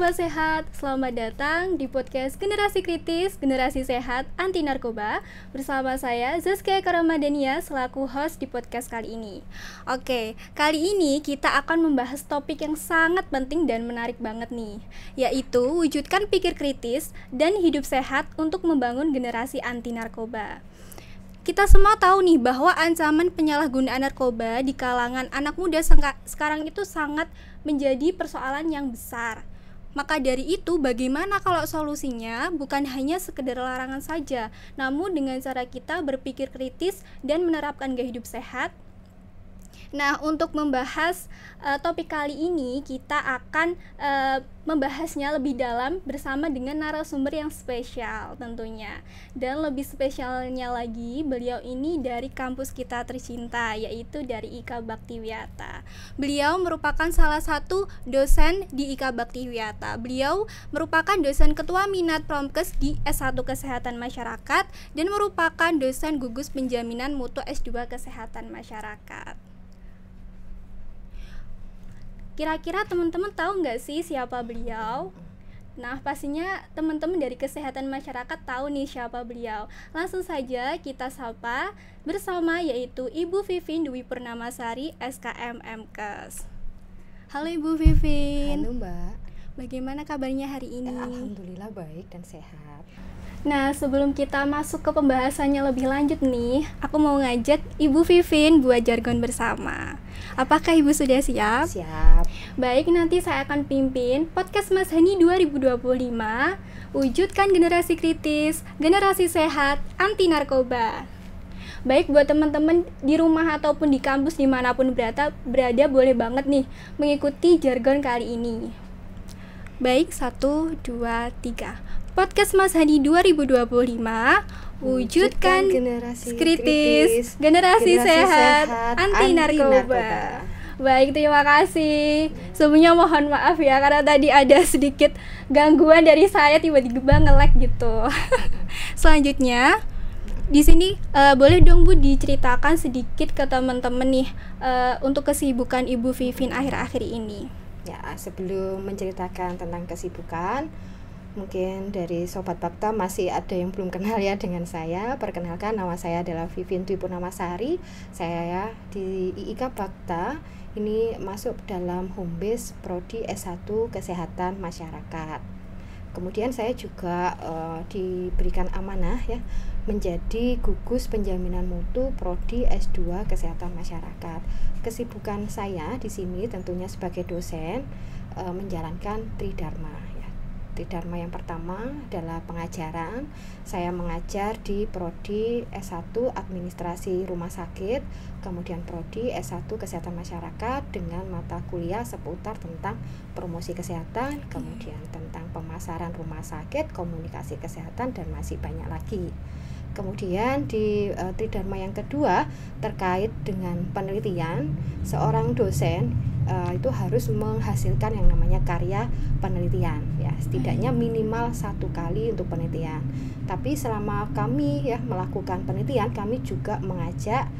Sobat Sehat, selamat datang di podcast Generasi Kritis, Generasi Sehat, Anti Narkoba. Bersama saya Zaskia Karamadania selaku host di podcast kali ini. Oke, kali ini kita akan membahas topik yang sangat penting dan menarik banget nih, yaitu wujudkan pikir kritis dan hidup sehat untuk membangun generasi anti narkoba. Kita semua tahu nih bahwa ancaman penyalahgunaan narkoba di kalangan anak muda sekarang itu sangat menjadi persoalan yang besar. Maka dari itu, bagaimana kalau solusinya bukan hanya sekedar larangan saja, namun dengan cara kita berpikir kritis dan menerapkan gaya hidup sehat? Nah, untuk membahas topik kali ini, kita akan membahasnya lebih dalam bersama dengan narasumber yang spesial tentunya. Dan lebih spesialnya lagi, beliau ini dari kampus kita tercinta, yaitu dari IKA Baktiwiyata. Beliau merupakan salah satu dosen di IKA Baktiwiyata. Beliau merupakan dosen ketua minat Promkes di S1 Kesehatan Masyarakat dan merupakan dosen gugus penjaminan mutu S2 Kesehatan Masyarakat. Kira-kira teman-teman tahu nggak sih siapa beliau? Nah, pastinya teman-teman dari kesehatan masyarakat tahu nih siapa beliau. Langsung saja kita sapa bersama, yaitu Ibu Vivin Dwi Purnamasari, SKM MKes. Halo Ibu Vivin. Halo Mbak. Bagaimana kabarnya hari ini? Alhamdulillah baik dan sehat. Nah, sebelum kita masuk ke pembahasannya lebih lanjut nih, aku mau ngajak Ibu Vivin buat jargon bersama. Apakah Ibu sudah siap? Siap. Baik, nanti saya akan pimpin podcast Mas Hani 2025, wujudkan generasi kritis, generasi sehat, anti narkoba. Baik, buat teman-teman di rumah ataupun di kampus dimanapun berada boleh banget nih mengikuti jargon kali ini. Baik, 1, 2, 3. Podcast Mas Hani 2025, wujudkan generasi kritis, generasi sehat, anti narkoba. Baik, terima kasih. Sebelumnya mohon maaf ya karena tadi ada sedikit gangguan dari saya, tiba-tiba nge-lag gitu. Selanjutnya, di sini boleh dong Bu diceritakan sedikit ke teman-teman nih untuk kesibukan Ibu Vivin akhir-akhir ini. Ya, sebelum menceritakan tentang kesibukan, mungkin dari Sobat Bakta masih ada yang belum kenal ya dengan saya. Perkenalkan, nama saya adalah Vivin Dwi Purnamasari. Saya di IIK Bakta ini masuk dalam home base Prodi S1 Kesehatan Masyarakat. Kemudian saya juga diberikan amanah ya menjadi gugus penjaminan mutu Prodi S2 Kesehatan Masyarakat. Kesibukan saya di sini tentunya sebagai dosen menjalankan Tridharma ya. Tridharma yang pertama adalah pengajaran. Saya mengajar di Prodi S1 Administrasi Rumah Sakit, kemudian Prodi S1 Kesehatan Masyarakat dengan mata kuliah seputar tentang promosi kesehatan, kemudian tentang pemasaran rumah sakit, komunikasi kesehatan, dan masih banyak lagi. Kemudian di Tridharma yang kedua terkait dengan penelitian, seorang dosen itu harus menghasilkan yang namanya karya penelitian ya, setidaknya minimal 1 kali untuk penelitian. Tapi selama kami ya melakukan penelitian, kami juga mengajak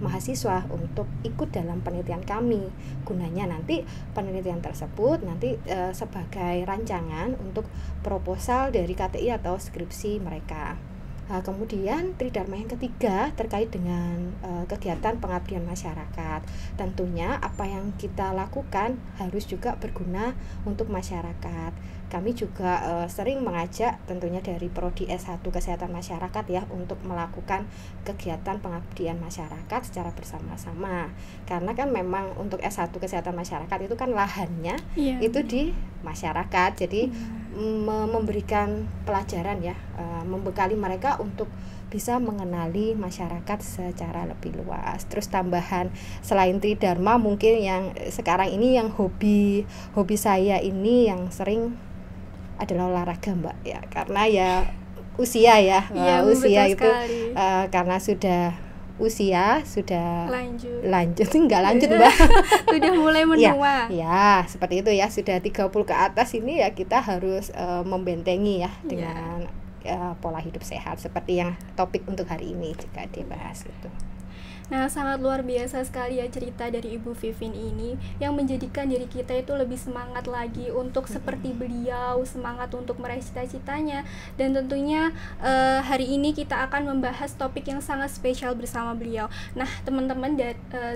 mahasiswa untuk ikut dalam penelitian kami. Gunanya nanti penelitian tersebut nanti sebagai rancangan untuk proposal dari KTI atau skripsi mereka. Kemudian Tridharma yang ketiga terkait dengan kegiatan pengabdian masyarakat. Tentunya apa yang kita lakukan harus juga berguna untuk masyarakat. Kami juga sering mengajak tentunya dari Prodi S1 Kesehatan Masyarakat ya untuk melakukan kegiatan pengabdian masyarakat secara bersama-sama. Karena kan memang untuk S1 Kesehatan Masyarakat itu kan lahannya itu di masyarakat. Jadi memberikan pelajaran ya, membekali mereka untuk bisa mengenali masyarakat secara lebih luas. Terus tambahan selain Tridharma mungkin yang sekarang ini yang hobi saya ini yang sering adalah olahraga Mbak ya, karena ya usia ya, usia itu karena sudah lanjut enggak lanjut Mbak. Sudah mulai menua. Ya, seperti itu ya, sudah 30 ke atas ini ya kita harus membentengi ya dengan pola hidup sehat seperti yang topik untuk hari ini jika dibahas itu. Nah, sangat luar biasa sekali ya cerita dari Ibu Vivin ini yang menjadikan diri kita itu lebih semangat lagi untuk seperti beliau, semangat untuk meraih cita-citanya. Dan tentunya hari ini kita akan membahas topik yang sangat spesial bersama beliau. Nah, teman-teman,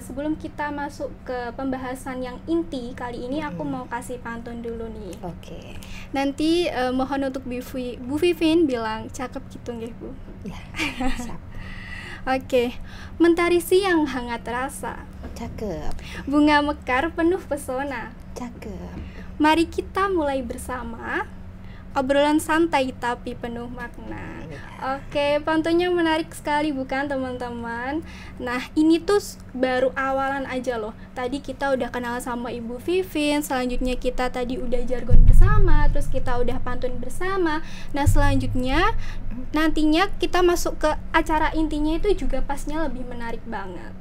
sebelum kita masuk ke pembahasan yang inti kali ini, aku mau kasih pantun dulu nih. Oke. Nanti mohon untuk Bu Vivin bilang cakep gitu nggih, Bu? Ya, siap. Oke, mentari siang hangat rasa, Cakep. bunga mekar penuh pesona. Cakep. Mari kita mulai bersama, obrolan santai tapi penuh makna. Oke, pantunnya menarik sekali bukan teman-teman? Nah, ini tuh baru awalan aja loh. Tadi kita udah kenal sama Ibu Vivin, selanjutnya kita tadi udah jargon bersama, terus kita udah pantun bersama. Nah, selanjutnya nantinya kita masuk ke acara intinya itu juga pastinya lebih menarik banget.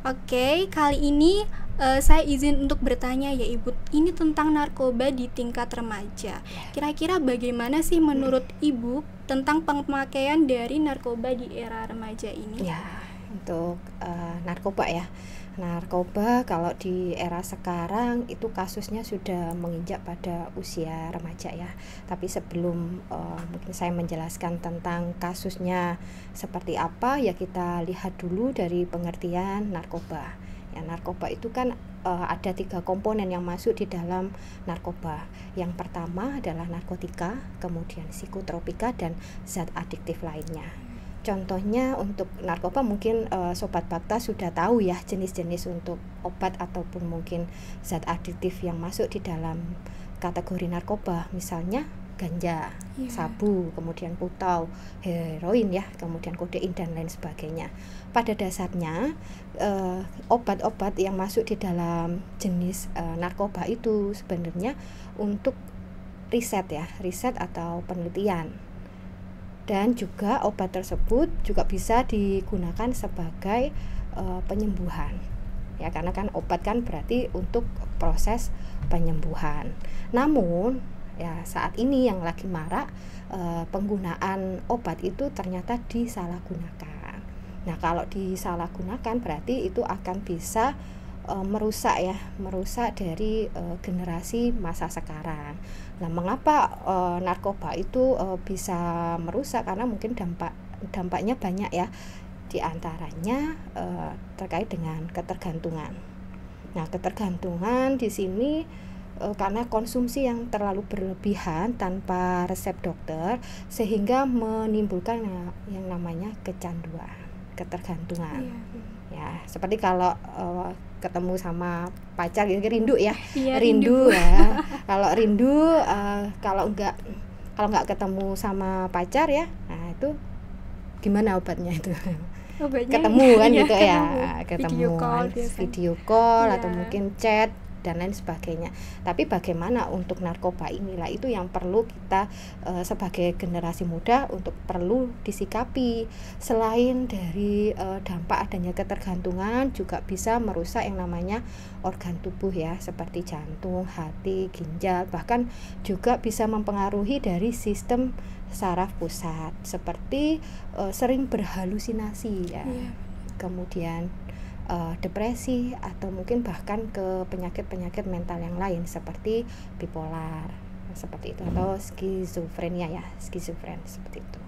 Oke, kali ini saya izin untuk bertanya ya Ibu, ini tentang narkoba di tingkat remaja. Kira-kira bagaimana sih menurut Ibu tentang pemakaian dari narkoba di era remaja ini? Ya, untuk narkoba ya. Narkoba kalau di era sekarang itu kasusnya sudah menginjak pada usia remaja ya. Tapi sebelum mungkin saya menjelaskan tentang kasusnya seperti apa, ya kita lihat dulu dari pengertian narkoba. Ya, narkoba itu kan ada 3 komponen yang masuk di dalam narkoba. Yang pertama adalah narkotika, kemudian psikotropika dan zat adiktif lainnya. Contohnya untuk narkoba mungkin Sobat Bakta sudah tahu ya jenis-jenis untuk obat ataupun mungkin zat adiktif yang masuk di dalam kategori narkoba. Misalnya ganja, sabu, kemudian putau, heroin ya, kemudian kodein dan lain sebagainya. Pada dasarnya obat-obat yang masuk di dalam jenis narkoba itu sebenarnya untuk riset atau penelitian. Dan juga obat tersebut juga bisa digunakan sebagai penyembuhan. Ya, karena kan obat kan berarti untuk proses penyembuhan. Namun ya saat ini yang lagi marak penggunaan obat itu ternyata disalahgunakan. Nah, kalau disalahgunakan berarti itu akan bisa merusak dari generasi masa sekarang. Nah, mengapa narkoba itu bisa merusak? Karena mungkin dampaknya banyak ya. Di antaranya terkait dengan ketergantungan. Nah, ketergantungan di sini karena konsumsi yang terlalu berlebihan tanpa resep dokter sehingga menimbulkan yang namanya kecanduan, ketergantungan. Ya, seperti kalau ketemu sama pacar gitu, rindu ya. Rindu ya. Kalau rindu kalau nggak ketemu sama pacar ya, nah itu gimana obatnya itu? Ketemu kan gitu ya, ketemu video call atau mungkin chat dan lain sebagainya. Tapi bagaimana untuk narkoba inilah itu yang perlu kita sebagai generasi muda untuk perlu disikapi. Selain dari dampak adanya ketergantungan juga bisa merusak yang namanya organ tubuh ya, seperti jantung, hati, ginjal, bahkan juga bisa mempengaruhi dari sistem saraf pusat seperti sering berhalusinasi ya. Kemudian depresi atau mungkin bahkan ke penyakit-penyakit mental yang lain seperti bipolar seperti itu atau skizofrenia ya, skizofren seperti itu.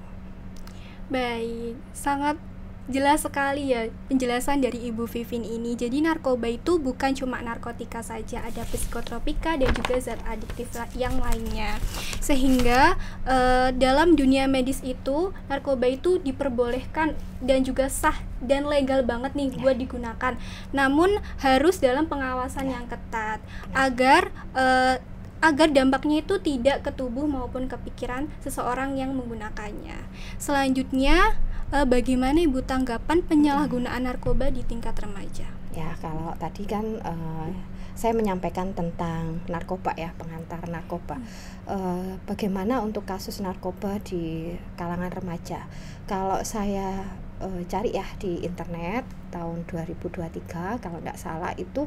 Baik, sangat jelas sekali ya penjelasan dari Ibu Vivin ini. Jadi narkoba itu bukan cuma narkotika saja, ada psikotropika dan juga zat adiktif yang lainnya. Sehingga dalam dunia medis itu narkoba itu diperbolehkan dan juga sah dan legal banget nih buat digunakan. Namun harus dalam pengawasan yang ketat agar dampaknya itu tidak ke tubuh maupun ke pikiran seseorang yang menggunakannya. Selanjutnya, bagaimana Ibu tanggapan penyalahgunaan narkoba di tingkat remaja? Ya, kalau tadi kan saya menyampaikan tentang narkoba ya, pengantar narkoba. Bagaimana untuk kasus narkoba di kalangan remaja? Kalau saya cari ya di internet tahun 2023 kalau tidak salah itu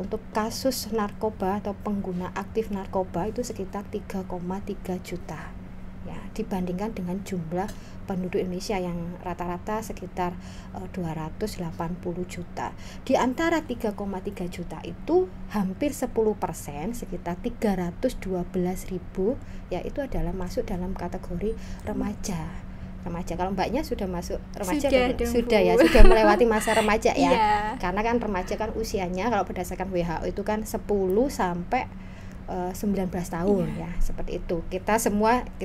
untuk kasus narkoba atau pengguna aktif narkoba itu sekitar 3,3 juta ya, dibandingkan dengan jumlah penduduk Indonesia yang rata-rata sekitar 280 juta. Di antara 3,3 juta itu hampir 10%, sekitar 312.000 ya, itu adalah masuk dalam kategori remaja. Kalau mbaknya sudah masuk remaja sudah ya, sudah melewati masa remaja ya. Karena kan remaja kan usianya kalau berdasarkan WHO itu kan 10 sampai 19 tahun ya, seperti itu. Kita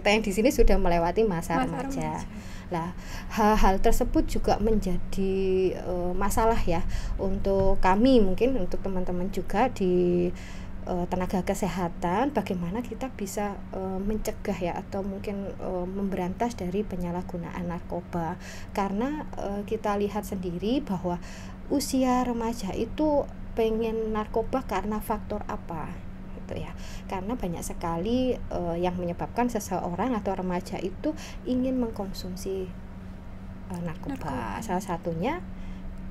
yang di sini sudah melewati masa remaja. Lah, hal tersebut juga menjadi masalah ya untuk kami, mungkin untuk teman-teman juga di tenaga kesehatan, bagaimana kita bisa mencegah ya, atau mungkin memberantas dari penyalahgunaan narkoba. Karena kita lihat sendiri bahwa usia remaja itu pengen narkoba karena faktor apa gitu ya, karena banyak sekali yang menyebabkan seseorang atau remaja itu ingin mengkonsumsi narkoba. Salah satunya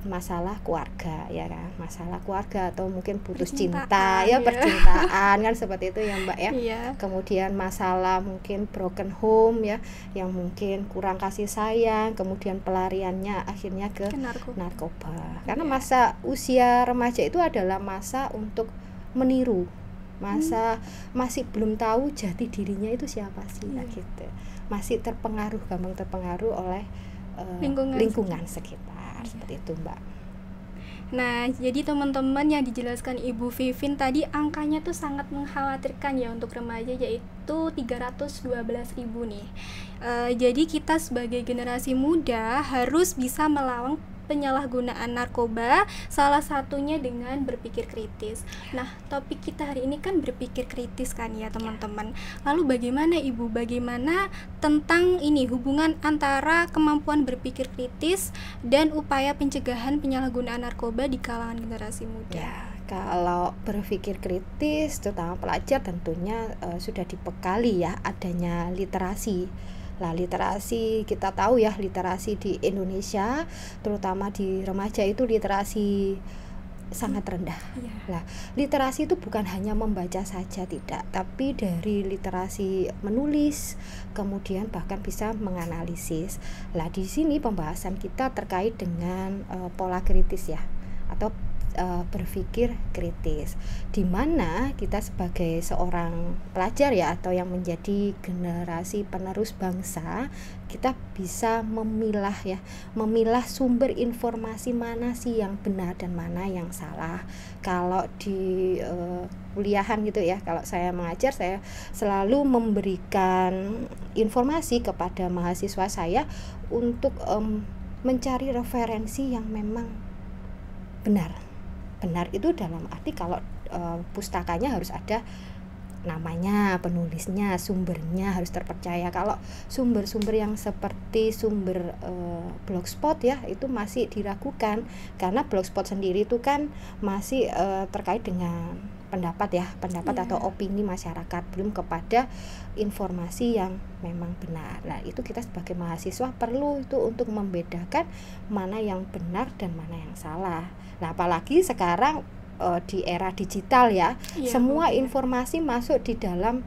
masalah keluarga ya kan, masalah keluarga atau mungkin putus cinta ya, percintaan kan seperti itu ya Mbak ya. Kemudian masalah mungkin broken home ya, yang mungkin kurang kasih sayang, kemudian pelariannya akhirnya ke narkoba. Karena masa usia remaja itu adalah masa untuk meniru, masa masih belum tahu jati dirinya itu siapa sih gitu, masih gampang terpengaruh oleh lingkungan sekitar. Seperti itu Mbak. Nah, jadi teman-teman yang dijelaskan Ibu Vivin tadi angkanya tuh sangat mengkhawatirkan ya untuk remaja, yaitu 312.000 nih. Jadi kita sebagai generasi muda harus bisa melawan penyalahgunaan narkoba, salah satunya dengan berpikir kritis. Nah, topik kita hari ini kan berpikir kritis kan ya teman-teman. Lalu bagaimana Ibu, bagaimana tentang ini hubungan antara kemampuan berpikir kritis dan upaya pencegahan penyalahgunaan narkoba di kalangan generasi muda? Ya, kalau berpikir kritis, terutama pelajar tentunya sudah dibekali ya adanya literasi. Lah, literasi kita tahu ya, literasi di Indonesia terutama di remaja itu literasi sangat rendah. Lah, literasi itu bukan hanya membaca saja tidak, tapi dari literasi menulis, kemudian bahkan bisa menganalisis. Lah, di sini pembahasan kita terkait dengan pola kritis ya, atau berpikir kritis, di mana kita sebagai seorang pelajar ya, atau yang menjadi generasi penerus bangsa, kita bisa memilah sumber informasi mana sih yang benar dan mana yang salah. Kalau di kuliahan gitu ya, kalau saya mengajar, saya selalu memberikan informasi kepada mahasiswa saya untuk mencari referensi yang memang benar itu dalam arti kalau pustakanya harus ada namanya, penulisnya, sumbernya harus terpercaya. Kalau sumber-sumber yang seperti sumber blogspot ya, itu masih diragukan, karena blogspot sendiri itu kan masih terkait dengan pendapat atau opini masyarakat, belum kepada informasi yang memang benar. Nah, itu kita sebagai mahasiswa perlu itu untuk membedakan mana yang benar dan mana yang salah. Nah, apalagi sekarang di era digital ya, semua informasi masuk di dalam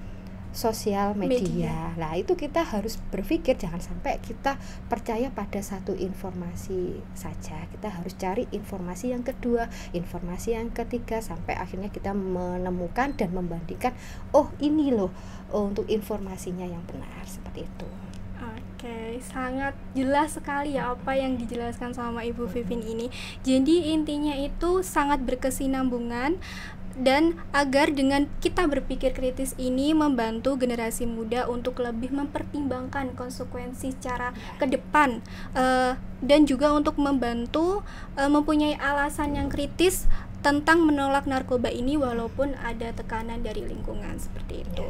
sosial media. Nah, itu kita harus berpikir, jangan sampai kita percaya pada satu informasi saja. Kita harus cari informasi yang kedua, informasi yang ketiga, sampai akhirnya kita menemukan dan membandingkan, oh ini loh untuk informasinya yang benar, seperti itu. Oke, sangat jelas sekali ya apa yang dijelaskan sama Ibu Vivin ini. Jadi intinya itu sangat berkesinambungan, dan agar dengan kita berpikir kritis ini membantu generasi muda untuk lebih mempertimbangkan konsekuensi secara ke depan, dan juga untuk membantu mempunyai alasan yang kritis tentang menolak narkoba ini walaupun ada tekanan dari lingkungan, seperti itu.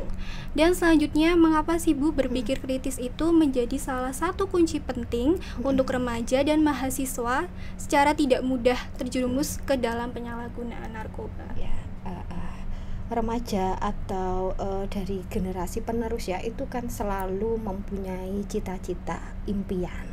Dan selanjutnya, mengapa sih Bu berpikir kritis itu menjadi salah satu kunci penting untuk remaja dan mahasiswa secara tidak mudah terjerumus ke dalam penyalahgunaan narkoba? Remaja atau dari generasi penerus ya, itu kan selalu mempunyai cita-cita, impian.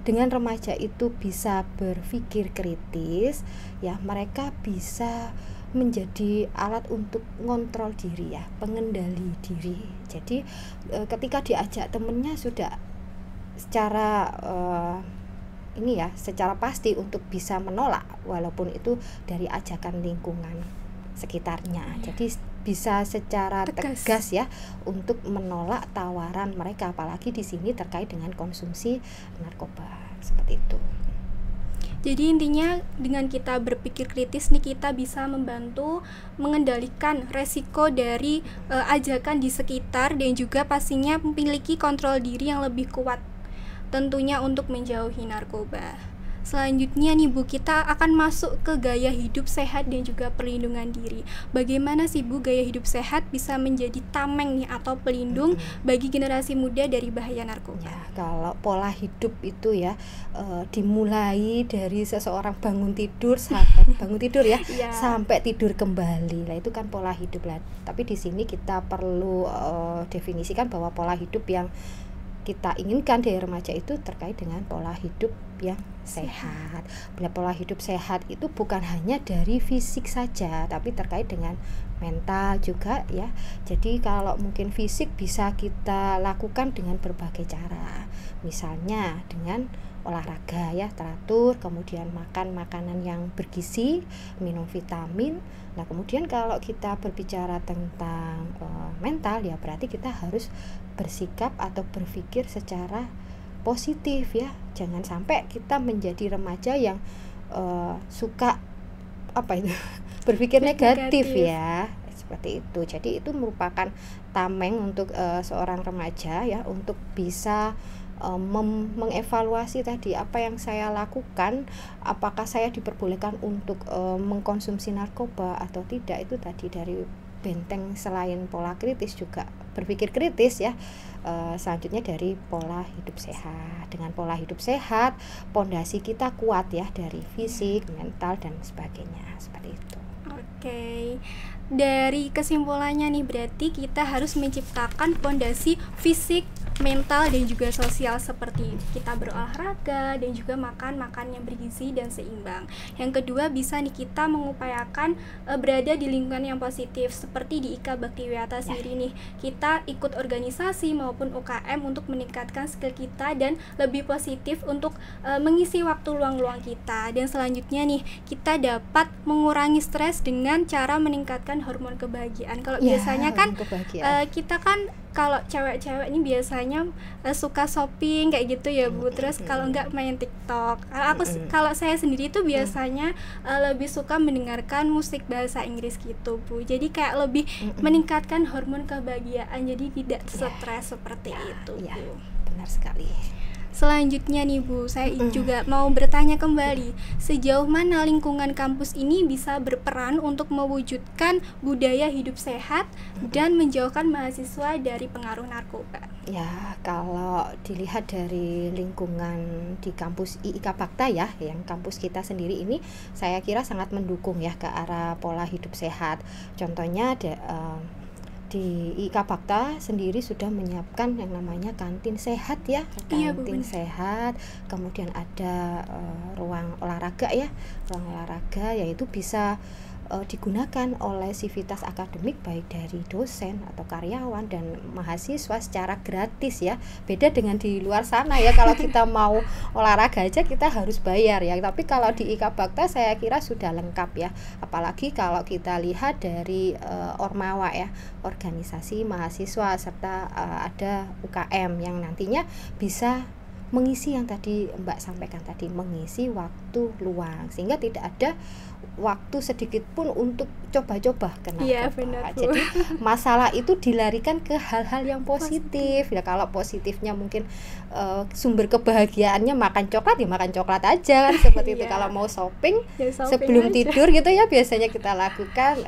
Dengan remaja itu bisa berpikir kritis ya, mereka bisa menjadi alat untuk ngontrol diri ya, pengendali diri. Jadi ketika diajak temennya sudah secara secara pasti untuk bisa menolak walaupun itu dari ajakan lingkungan sekitarnya. Jadi bisa secara tegas ya untuk menolak tawaran mereka, apalagi di sini terkait dengan konsumsi narkoba seperti itu. Jadi intinya dengan kita berpikir kritis nih, kita bisa membantu mengendalikan resiko dari ajakan di sekitar, dan juga pastinya memiliki kontrol diri yang lebih kuat tentunya untuk menjauhi narkoba. Selanjutnya nih Bu, kita akan masuk ke gaya hidup sehat dan juga perlindungan diri. Bagaimana sih Bu gaya hidup sehat bisa menjadi tameng nih atau pelindung bagi generasi muda dari bahaya narkoba? Ya, kalau pola hidup itu ya dimulai dari seseorang bangun tidur sampai tidur kembali. Lah itu kan pola hidup lah. Tapi di sini kita perlu definisikan bahwa pola hidup yang kita inginkan dari remaja itu terkait dengan pola hidup yang sehat. Bila pola hidup sehat itu bukan hanya dari fisik saja, tapi terkait dengan mental juga ya. Jadi kalau mungkin fisik bisa kita lakukan dengan berbagai cara. Misalnya dengan olahraga ya, teratur, kemudian makan makanan yang bergizi, minum vitamin. Nah, kemudian kalau kita berbicara tentang mental ya, berarti kita harus bersikap atau berpikir secara positif ya. Jangan sampai kita menjadi remaja yang suka berpikir negatif ya, seperti itu. Jadi itu merupakan tameng untuk seorang remaja ya, untuk bisa mengevaluasi tadi apa yang saya lakukan, apakah saya diperbolehkan untuk mengkonsumsi narkoba atau tidak. Itu tadi dari benteng selain pola kritis juga berpikir kritis ya. Selanjutnya dari pola hidup sehat. Dengan pola hidup sehat, pondasi kita kuat ya, dari fisik, mental dan sebagainya, seperti itu. Oke. Dari kesimpulannya nih, berarti kita harus menciptakan pondasi fisik, mental dan juga sosial, seperti kita berolahraga dan juga makan yang bergizi dan seimbang. Yang kedua, bisa nih kita mengupayakan berada di lingkungan yang positif, seperti di IKA Bakti Wiyata sendiri nih. Kita ikut organisasi maupun UKM untuk meningkatkan skill kita dan lebih positif untuk mengisi waktu luang-luang kita. Dan selanjutnya nih, kita dapat mengurangi stres dengan cara meningkatkan hormon kebahagiaan. Kalau biasanya kan kita kan kalau cewek-cewek ini biasanya suka shopping kayak gitu ya Bu, terus kalau enggak main TikTok. Kalau saya sendiri tuh biasanya lebih suka mendengarkan musik bahasa Inggris gitu Bu. Jadi kayak lebih meningkatkan hormon kebahagiaan, jadi tidak stres seperti itu Bu. Benar sekali. Selanjutnya nih Bu, saya juga mau bertanya kembali, sejauh mana lingkungan kampus ini bisa berperan untuk mewujudkan budaya hidup sehat dan menjauhkan mahasiswa dari pengaruh narkoba? Ya, kalau dilihat dari lingkungan di kampus IIK Bakta ya, yang kampus kita sendiri ini, saya kira sangat mendukung ya ke arah pola hidup sehat. Contohnya di IK Bakta sendiri sudah menyiapkan yang namanya kantin sehat ya, kantin sehat, kemudian ada ruang olahraga ya, yaitu bisa digunakan oleh sivitas akademik baik dari dosen atau karyawan dan mahasiswa secara gratis ya. Beda dengan di luar sana ya, kalau kita mau olahraga aja kita harus bayar ya. Tapi kalau di IK Bakta saya kira sudah lengkap ya. Apalagi kalau kita lihat dari Ormawa ya, organisasi mahasiswa, serta ada UKM yang nantinya bisa mengisi yang tadi Mbak sampaikan tadi, mengisi waktu luang sehingga tidak ada waktu sedikit pun untuk coba-coba ke narkoba. Jadi masalah itu dilarikan ke hal-hal yang positif. Ya, kalau positifnya mungkin sumber kebahagiaannya makan coklat ya makan coklat aja kan, seperti itu. Kalau mau shopping, sebelum tidur gitu ya biasanya kita lakukan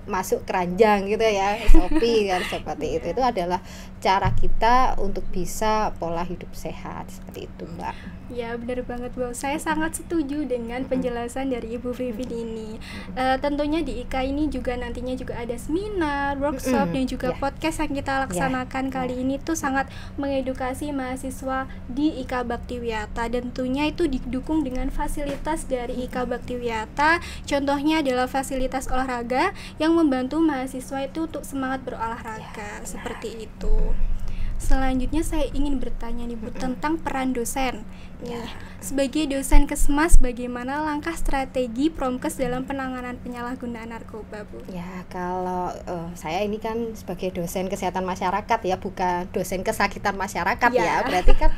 masuk keranjang gitu ya, Shopee kan seperti itu. Itu adalah cara kita untuk bisa pola hidup sehat seperti itu, Mbak. Ya benar banget Bu, saya sangat setuju dengan penjelasan dari Ibu Vivin ini. Tentunya di IKA ini juga nantinya juga ada seminar, workshop dan juga podcast yang kita laksanakan kali ini tuh sangat mengedukasi mahasiswa di IKA Baktiwiyata, dan tentunya itu didukung dengan fasilitas dari IKA Baktiwiyata. Contohnya adalah fasilitas olahraga yang membantu mahasiswa itu untuk semangat berolahraga seperti itu. Selanjutnya saya ingin bertanya nih Bu tentang peran dosen. Sebagai dosen Kesmas, bagaimana langkah strategi Promkes dalam penanganan penyalahgunaan narkoba, Bu? Ya, kalau saya ini kan sebagai dosen kesehatan masyarakat ya, bukan dosen kesakitan masyarakat ya. Berarti kan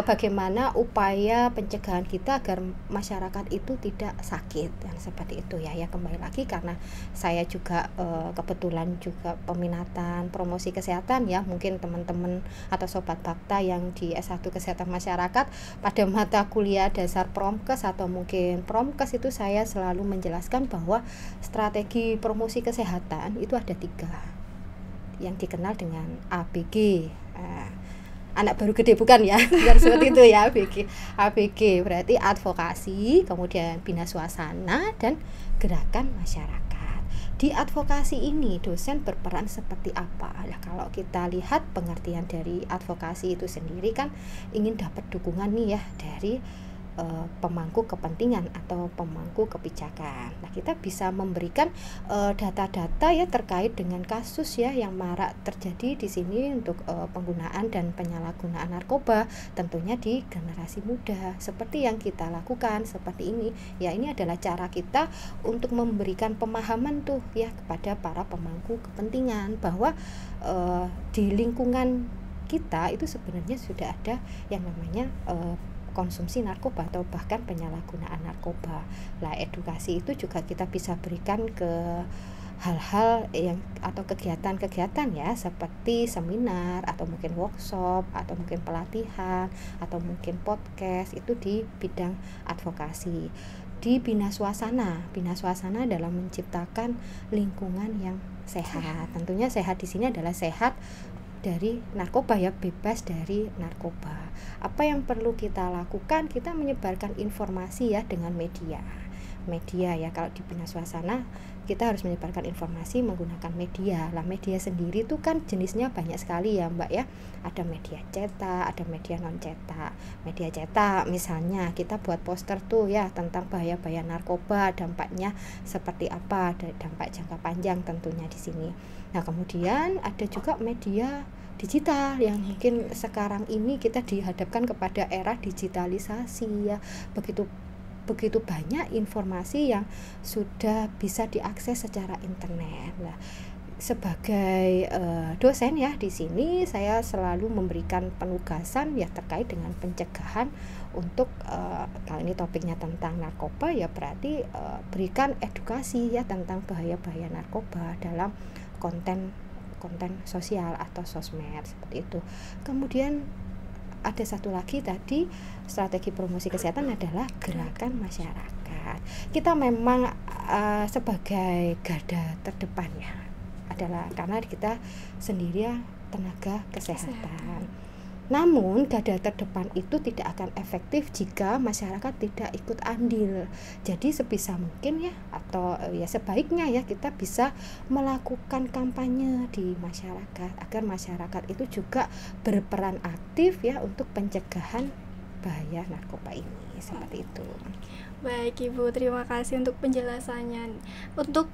bagaimana upaya pencegahan kita agar masyarakat itu tidak sakit dan seperti itu ya. Ya kembali lagi karena saya juga kebetulan juga peminatan promosi kesehatan ya. Mungkin teman-teman atau sobat Bakta yang di S1 Kesehatan Masyarakat pada mata kuliah dasar Promkes atau mungkin Promkes itu saya selalu menjelaskan bahwa strategi promosi kesehatan itu ada 3 yang dikenal dengan ABG. Anak baru gede bukan ya, bukan seperti itu ya. ABG berarti advokasi, kemudian bina suasana, dan gerakan masyarakat. Di advokasi ini dosen berperan seperti apa? Nah, kalau kita lihat pengertian dari advokasi itu sendiri kan ingin dapat dukungan nih ya dari pemangku kepentingan atau pemangku kebijakan. Nah, kita bisa memberikan data-data ya terkait dengan kasus ya yang marak terjadi di sini untuk penggunaan dan penyalahgunaan narkoba, tentunya di generasi muda. Seperti yang kita lakukan seperti ini. Ya, ini adalah cara kita untuk memberikan pemahaman tuh ya kepada para pemangku kepentingan bahwa di lingkungan kita itu sebenarnya sudah ada yang namanya konsumsi narkoba atau bahkan penyalahgunaan narkoba. Lah, edukasi itu juga kita bisa berikan ke hal-hal yang atau kegiatan-kegiatan ya seperti seminar atau mungkin workshop atau mungkin pelatihan atau mungkin podcast itu di bidang advokasi. Di bina suasana dalam menciptakan lingkungan yang sehat. Tentunya sehat di sini adalah sehat dari narkoba ya, bebas dari narkoba. Apa yang perlu kita lakukan? Kita menyebarkan informasi ya dengan media ya. Kalau di bina suasana kita harus menyebarkan informasi menggunakan media. Lah, media sendiri tuh kan jenisnya banyak sekali ya Mbak ya. Ada media cetak, ada media non cetak. Media cetak misalnya kita buat poster tuh ya tentang bahaya-bahaya narkoba, dampaknya seperti apa, dampak jangka panjang tentunya di sini. Nah, kemudian ada juga media digital yang mungkin sekarang ini kita dihadapkan kepada era digitalisasi ya. Begitu banyak informasi yang sudah bisa diakses secara internet. Nah, sebagai dosen ya di sini saya selalu memberikan penugasan ya terkait dengan pencegahan untuk kalau ini topiknya tentang narkoba ya berarti berikan edukasi ya tentang bahaya-bahaya narkoba dalam konten sosial atau sosmed seperti itu. Kemudian ada satu lagi tadi strategi promosi kesehatan adalah gerakan masyarakat. Kita memang sebagai garda terdepan ya adalah karena kita sendiri ya tenaga kesehatan. Namun garda terdepan itu tidak akan efektif jika masyarakat tidak ikut andil. Jadi sebisa mungkin ya atau ya sebaiknya ya kita bisa melakukan kampanye di masyarakat agar masyarakat itu juga berperan aktif ya untuk pencegahan bahaya narkoba ini seperti itu. Baik Ibu, terima kasih untuk penjelasannya. Untuk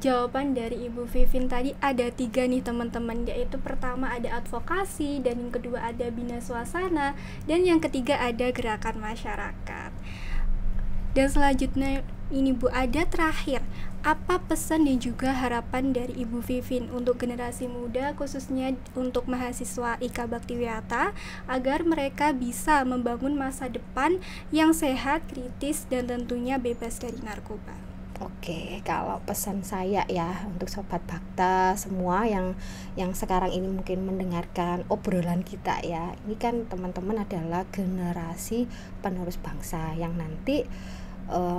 jawaban dari Ibu Vivin tadi ada 3 nih teman-teman, yaitu pertama ada advokasi, dan yang kedua ada bina suasana, dan yang ketiga ada gerakan masyarakat. Dan selanjutnya ini Bu, ada terakhir, apa pesan dan juga harapan dari Ibu Vivin untuk generasi muda khususnya untuk mahasiswa IKA Baktiwiyata agar mereka bisa membangun masa depan yang sehat, kritis, dan tentunya bebas dari narkoba? Oke, kalau pesan saya ya untuk sobat Bakta semua yang sekarang ini mungkin mendengarkan obrolan kita ya. Ini kan teman-teman adalah generasi penerus bangsa yang nanti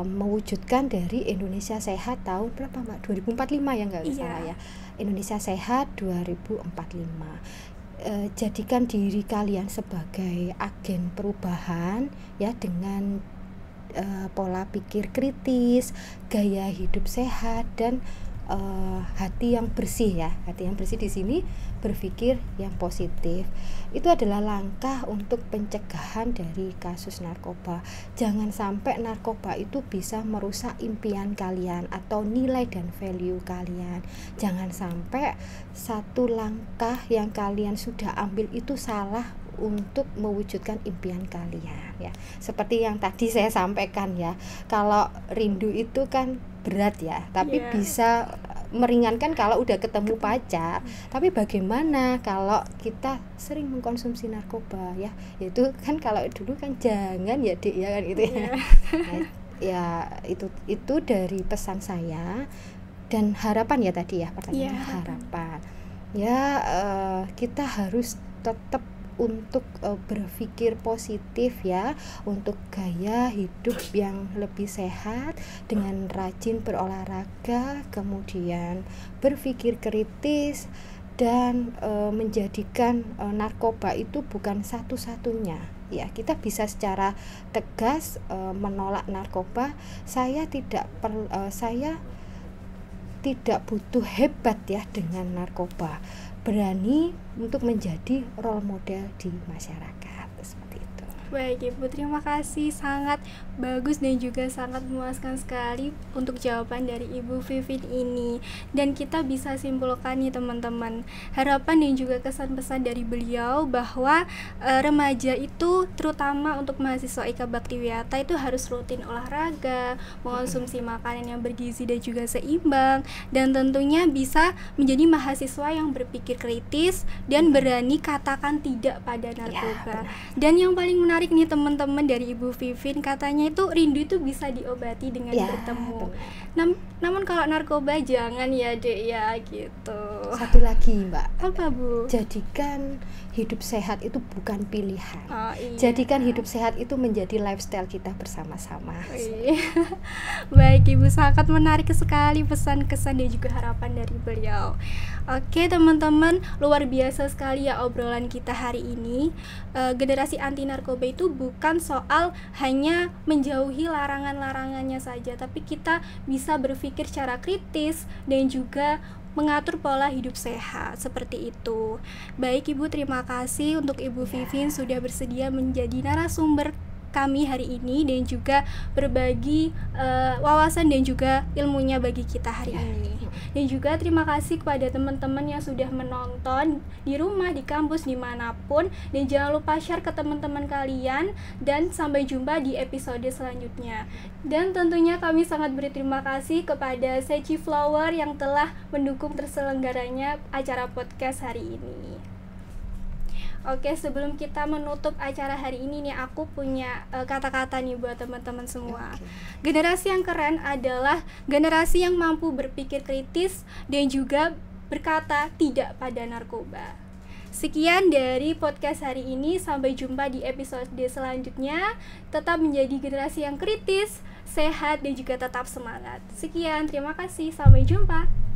mewujudkan dari Indonesia Sehat tahun berapa Mbak? 2045 ya nggak salah ya. Indonesia Sehat 2045. Jadikan diri kalian sebagai agen perubahan ya, dengan pola pikir kritis, gaya hidup sehat, dan hati yang bersih ya. Hati yang bersih di sini berpikir yang positif. Itu adalah langkah untuk pencegahan dari kasus narkoba. Jangan sampai narkoba itu bisa merusak impian kalian atau nilai dan value kalian. Jangan sampai satu langkah yang kalian sudah ambil itu salah untuk mewujudkan impian kalian ya. Seperti yang tadi saya sampaikan ya, kalau rindu itu kan berat ya, tapi bisa meringankan kalau udah ketemu pacar. Tapi bagaimana kalau kita sering mengkonsumsi narkoba ya? Itu kan kalau dulu kan jangan ya Dik ya kan gitu ya. Nah, ya itu dari pesan saya dan harapan ya tadi ya, pertanyaan harapan. Ya kita harus tetap untuk berpikir positif ya, untuk gaya hidup yang lebih sehat dengan rajin berolahraga, kemudian berpikir kritis, dan menjadikan narkoba itu bukan satu-satunya ya. Kita bisa secara tegas menolak narkoba. Saya tidak butuh hebat ya dengan narkoba, berani untuk menjadi role model di masyarakat, seperti itu. Baik Ibu, terima kasih, sangat bagus dan juga sangat memuaskan sekali untuk jawaban dari Ibu Vivin ini. Dan kita bisa simpulkan nih teman-teman, harapan dan juga kesan-pesan dari beliau bahwa remaja itu, terutama untuk mahasiswa IKA Bakti Wiyata, itu harus rutin olahraga, mengonsumsi makanan yang bergizi dan juga seimbang, dan tentunya bisa menjadi mahasiswa yang berpikir kritis dan berani katakan tidak pada narkoba. Dan yang paling menarik nih teman-teman dari Ibu Vivin, katanya itu rindu itu bisa diobati dengan bertemu. Namun kalau narkoba jangan ya Dek ya, gitu. Satu lagi Mbak, apa Bu? Jadikan hidup sehat itu bukan pilihan. Jadikan hidup sehat itu menjadi lifestyle kita bersama-sama. Baik Ibu, sangat menarik sekali pesan kesan dan juga harapan dari beliau. Oke teman-teman, luar biasa sekali ya obrolan kita hari ini. Generasi anti narkoba itu bukan soal hanya menjauhi larangan-larangannya saja, tapi kita bisa berpikir secara kritis dan juga mengatur pola hidup sehat, seperti itu. Baik Ibu, terima kasih untuk Ibu Vivin sudah bersedia menjadi narasumber kami hari ini dan juga berbagi wawasan dan juga ilmunya bagi kita hari ini. Dan juga terima kasih kepada teman-teman yang sudah menonton di rumah, di kampus, dimanapun. Dan jangan lupa share ke teman-teman kalian. Dan sampai jumpa di episode selanjutnya. Dan tentunya kami sangat berterima kasih kepada Seci Flower yang telah mendukung terselenggaranya acara podcast hari ini. Oke, sebelum kita menutup acara hari ini nih, aku punya kata-kata nih buat teman-teman semua. Generasi yang keren adalah generasi yang mampu berpikir kritis dan juga berkata tidak pada narkoba. Sekian dari podcast hari ini, sampai jumpa di episode selanjutnya. Tetap menjadi generasi yang kritis, sehat, dan juga tetap semangat. Sekian, terima kasih, sampai jumpa.